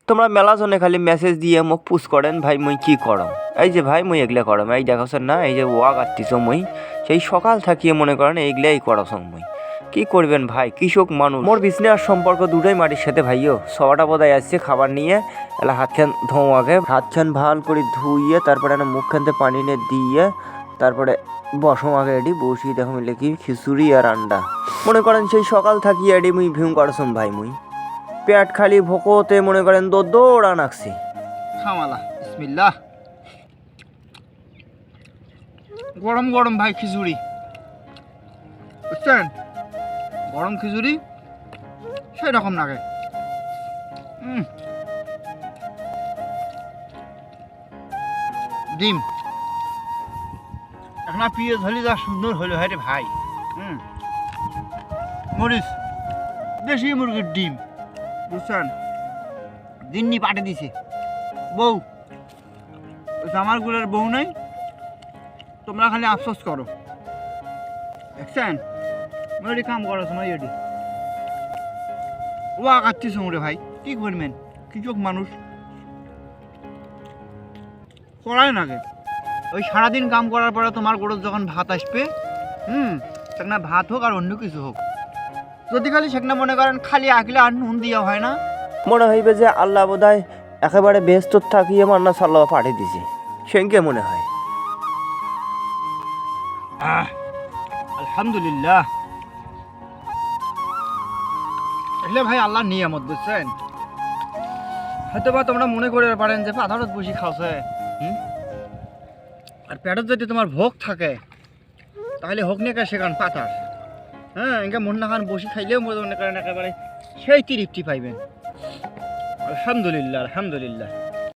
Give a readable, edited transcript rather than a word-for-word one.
তোমরা মেলা জনে খালি মেসেজ দিয়ে মোক পুশ করেন ভাই মুই কি করম। এই যে ভাই মুই এগুলা করম, এই দেখাছ না এই যে ওয়া কাটতিছ মুই সেই সকাল থাকিয়ে মনে করেন এইগুলাই করছ মুই। কি করবেন ভাই, কৃষক মানুষ। মোর বিজনেস সম্পর্ক দুটোই মাটির সাথে ভাইও। সবাটা বোধহয় আসছে খাবার নিয়ে, এলা হাত খান ধোও আগে, হাত খান ভাল করে ধুইয়ে তারপরে মুখ খানতে পানি নিয়ে দিয়ে তারপরে বসম আগে এডি বসিয়ে দেখো মিলে কি খিচুড়ি আর আন্ডা। মনে করেন সেই সকাল থাকিয়ে এডি মুই ভিউ করছম ভাই। মুই পেট খালি ভোকতে মনে করেন দৌড়া নাকছি। খামালা বিসমিল্লাহ। গরম গরম ভাই খিচুড়ি, বুঝছেন? গরম খিচুড়ি সেই রকম লাগে। ডিম এখন পিঁয়াজ হলে যা সুন্দর হলো হয় রে ভাই। মরিচ, দেশি মুরগির ডিম, বুঝছেন? দিননি পাঠে দিছে বউ, আমার গুলোর বউ নাই, তোমরা খালি আফসোস করো, দেখছেন? ওই কাম করো সময় এটি ওয়া কাটছিস রে ভাই, কি করবেন? কৃষক মানুষ করাই নাগে। ওই সারাদিন কাম করার পরে তোমার গরুর যখন ভাত আসবে, সেখানে ভাত হোক আর অন্য কিছু হোক, যদি খালি সেখানে মনে করেন খালি আগলে আর নুন দেওয়া হয় না, মনে হইবে যে আল্লাহ বোধহয় একেবারে ব্যস্ত থাকিয়ে মান্না সাল্লাহ পাঠিয়ে দিছে, সেঙ্কে মনে হয়। আলহামদুলিল্লাহ। এলে ভাই আল্লাহ নিয়ামত, বুঝছেন? হয়তো বা তোমরা মনে করে পারেন যে পাথারত বসি খাওছে, আর পেটত যদি তোমার ভোগ থাকে তাহলে হোক নিয়ে সেখান পাথার, এনকা মন না খান বসি খাইলেও মনে করেন একেবারে সেই তৃপ্তি পাইবেন। আলহামদুলিল্লাহ আলহামদুলিল্লাহ।